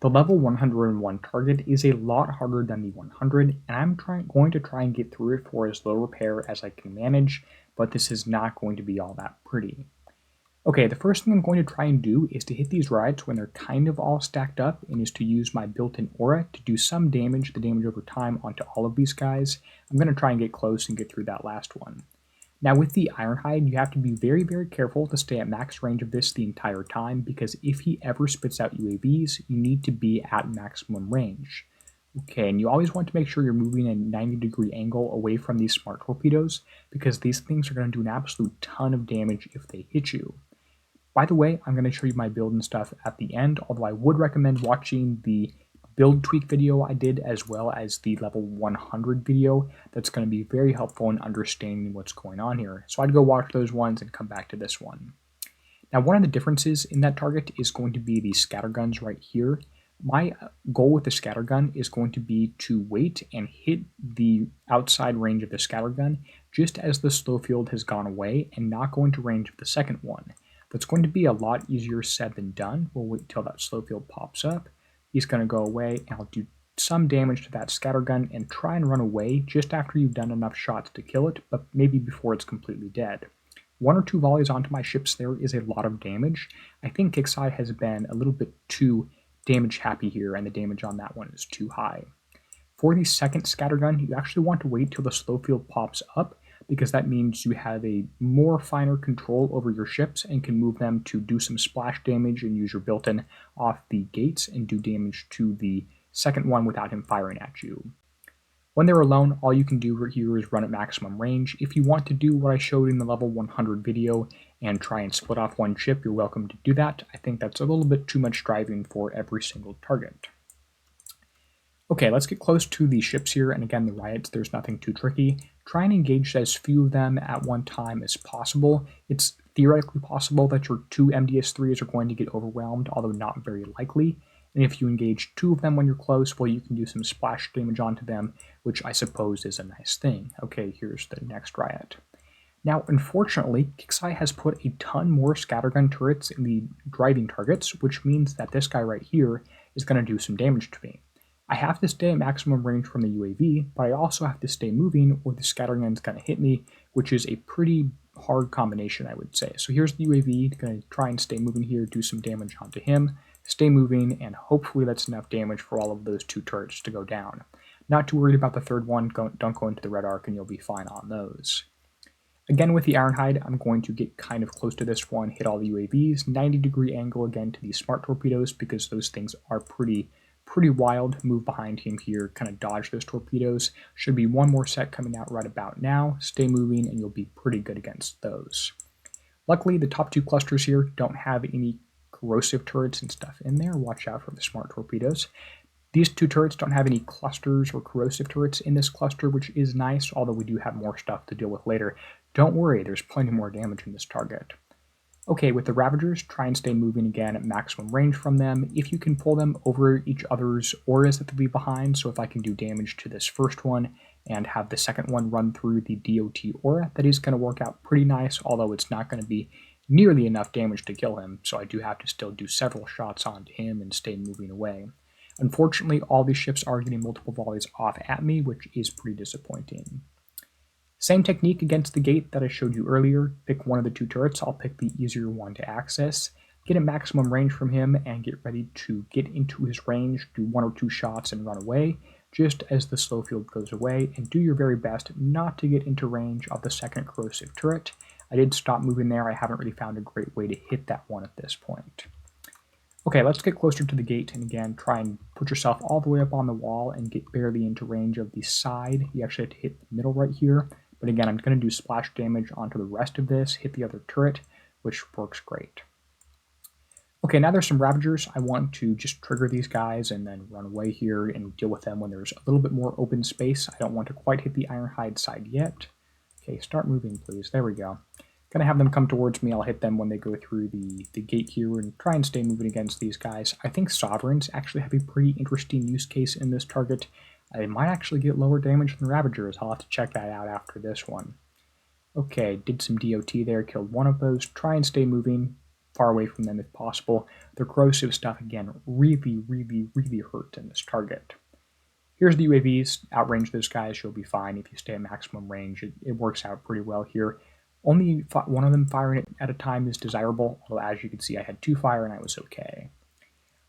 The level 101 target is a lot harder than the 100, and I'm going to try and get through it for as low repair as I can manage, but this is not going to be all that pretty. Okay, the first thing I'm going to try and do is to hit these riots when they're kind of all stacked up, and is to use my built-in aura to do some damage, the damage over time, onto all of these guys. I'm going to try and get close and get through that last one. Now with the Ironhide, you have to be very, very careful to stay at max range of this the entire time, because if he ever spits out UAVs, you need to be at maximum range. Okay, and you always want to make sure you're moving a 90-degree angle away from these smart torpedoes, because these things are going to do an absolute ton of damage if they hit you. By the way, I'm going to show you my build and stuff at the end, although I would recommend watching the build tweak video I did as well as the level 100 video. That's going to be very helpful in understanding what's going on here. So I'd go watch those ones and come back to this one. Now one of the differences in that target is going to be the scatterguns right here. My goal with the scattergun is going to be to wait and hit the outside range of the scattergun just as the slow field has gone away and not go into range of the second one. That's going to be a lot easier said than done. We'll wait until that slow field pops up. He's going to go away, and I'll do some damage to that scattergun and try and run away just after you've done enough shots to kill it, but maybe before it's completely dead. 1 or 2 volleys onto my ships there is a lot of damage. I think Kixeye has been a little bit too damage happy here, and the damage on that one is too high. For the second scattergun, you actually want to wait till the slow field pops up, because that means you have a more finer control over your ships and can move them to do some splash damage and use your built-in off the gates and do damage to the second one without him firing at you. When they're alone, all you can do here is run at maximum range. If you want to do what I showed in the level 100 video and try and split off one ship, you're welcome to do that. I think that's a little bit too much driving for every single target. Okay, let's get close to the ships here, and again, the riots, there's nothing too tricky. Try and engage as few of them at one time as possible. It's theoretically possible that your 2 MDS-3s are going to get overwhelmed, although not very likely. And if you engage 2 of them when you're close, well, you can do some splash damage onto them, which I suppose is a nice thing. Okay, here's the next riot. Now, unfortunately, Kixeye has put a ton more scattergun turrets in the driving targets, which means that this guy right here is going to do some damage to me. I have to stay at maximum range from the UAV, but I also have to stay moving or the scattergun's going to hit me, which is a pretty hard combination, I would say. So here's the UAV, going to try and stay moving here, do some damage onto him, stay moving, and hopefully that's enough damage for all of those 2 turrets to go down. Not too worried about the third one, don't go into the red arc and you'll be fine on those. Again with the Ironhide, I'm going to get kind of close to this one, hit all the UAVs, 90-degree angle again to these smart torpedoes because those things are pretty wild. Move behind him here, kind of dodge those torpedoes. Should be 1 more set coming out right about now. Stay moving and you'll be pretty good against those. Luckily, the top 2 clusters here don't have any corrosive turrets and stuff in there. Watch out for the smart torpedoes. These 2 turrets don't have any clusters or corrosive turrets in this cluster, which is nice, although we do have more stuff to deal with later. Don't worry, there's plenty more damage in this target. Okay, with the Ravagers, try and stay moving again at maximum range from them. If you can pull them over each other's auras that they'll be behind, so if I can do damage to this first one and have the second one run through the DOT aura, that is going to work out pretty nice, although it's not going to be nearly enough damage to kill him, so I do have to still do several shots onto him and stay moving away. Unfortunately, all these ships are getting multiple volleys off at me, which is pretty disappointing. Same technique against the gate that I showed you earlier. Pick one of the 2 turrets. I'll pick the easier one to access. Get a maximum range from him and get ready to get into his range, do 1 or 2 shots and run away, just as the slow field goes away, and do your very best not to get into range of the second corrosive turret. I did stop moving there. I haven't really found a great way to hit that one at this point. Okay, let's get closer to the gate, and again, try and put yourself all the way up on the wall and get barely into range of the side. You actually have to hit the middle right here. But again, I'm going to do splash damage onto the rest of this, hit the other turret, which works great. Okay, now there's some Ravagers. I want to just trigger these guys and then run away here and deal with them when there's a little bit more open space. I don't want to quite hit the Ironhide side yet. Okay, start moving, please. There we go. Gonna have them come towards me. I'll hit them when they go through the gate here and try and stay moving against these guys. I think Sovereigns actually have a pretty interesting use case in this target. I might actually get lower damage than Ravagers. I'll have to check that out after this one. Okay, did some DOT there, killed one of those. Try and stay moving. far away from them if possible. The corrosive stuff, again, really hurts in this target. Here's the UAVs. Outrange those guys, you'll be fine. If you stay at maximum range, it works out pretty well here. Only one of them firing at a time is desirable, although as you can see, I had 2 fire and I was okay.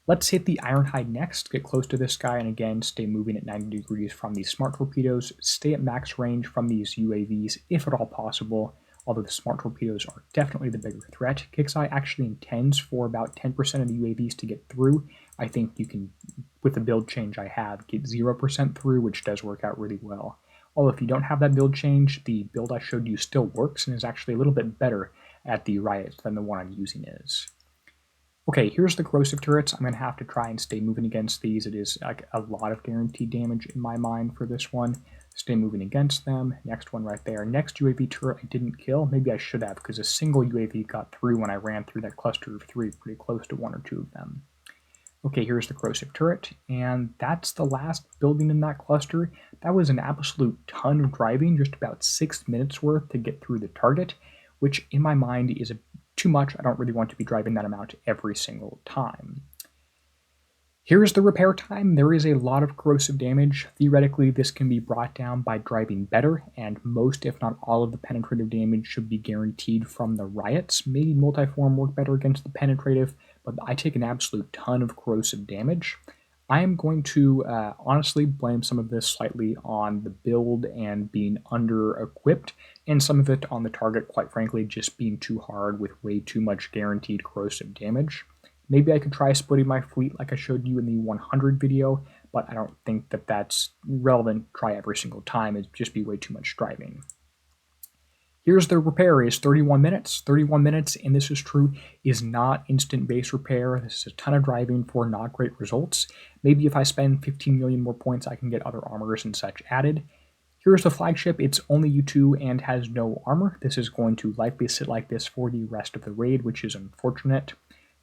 Let's hit the Ironhide next, get close to this guy, and again, stay moving at 90 degrees from these smart torpedoes. Stay at max range from these UAVs, if at all possible, although the smart torpedoes are definitely the bigger threat. Kixeye actually intends for about 10% of the UAVs to get through. I think you can, with the build change I have, get 0% through, which does work out really well. Although if you don't have that build change, the build I showed you still works and is actually a little bit better at the riots than the one I'm using is. Okay, here's the corrosive turrets. I'm going to have to try and stay moving against these. It is like a lot of guaranteed damage in my mind for this one. Stay moving against them. Next one right there. Next UAV turret I didn't kill. Maybe I should have, because a single UAV got through when I ran through that cluster of 3, pretty close to 1 or 2 of them. Okay, here's the corrosive turret, and that's the last building in that cluster. That was an absolute ton of driving, just about 6 minutes worth to get through the target, which in my mind is too much. I don't really want to be driving that amount every single time. Here's the repair time. There is a lot of corrosive damage. Theoretically, this can be brought down by driving better, and most, if not all, of the penetrative damage should be guaranteed from the riots. Maybe multiform work better against the penetrative, but I take an absolute ton of corrosive damage. I am going to honestly blame some of this slightly on the build and being under-equipped, and some of it on the target, quite frankly, just being too hard with way too much guaranteed corrosive damage. Maybe I could try splitting my fleet like I showed you in the 100 video, but I don't think that that's relevant. Try every single time. It'd just be way too much driving. Here's the repair is 31 minutes. 31 minutes, and this is true, is not instant base repair. This is a ton of driving for not great results. Maybe if I spend 15 million more points, I can get other armors and such added. Here's the flagship. It's only U2 and has no armor. This is going to likely sit like this for the rest of the raid, which is unfortunate.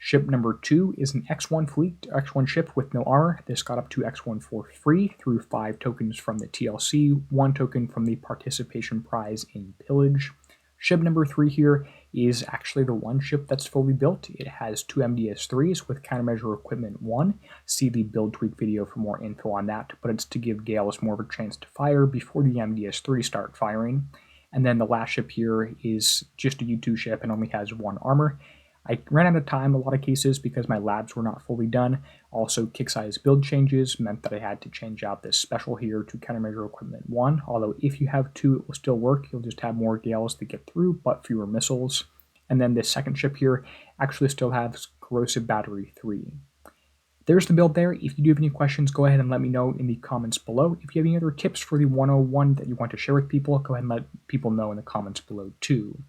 Ship number 2 is an X1 ship with no armor. This got up to X1 for free through 5 tokens from the TLC, 1 token from the participation prize in pillage. Ship number 3 here is actually the one ship that's fully built. It has 2 MDS3s with countermeasure equipment 1. See the build tweak video for more info on that, but it's to give Gales more of a chance to fire before the MDS3 start firing. And then the last ship here is just a U2 ship and only has 1 armor. I ran out of time in a lot of cases because my labs were not fully done. Also, Kixeye's build changes meant that I had to change out this special here to countermeasure equipment 1, although if you have 2, it will still work. You'll just have more Gales to get through, but fewer missiles. And then this second ship here actually still has corrosive battery 3. There's the build there. If you do have any questions, go ahead and let me know in the comments below. If you have any other tips for the 101 that you want to share with people, go ahead and let people know in the comments below too.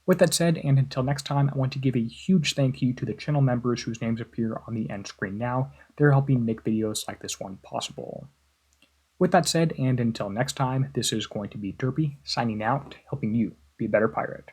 With that said, and until next time, I want to give a huge thank you to the channel members whose names appear on the end screen now. They're helping make videos like this one possible. With that said, and until next time, this is going to be Derpy, signing out, helping you be a better pirate.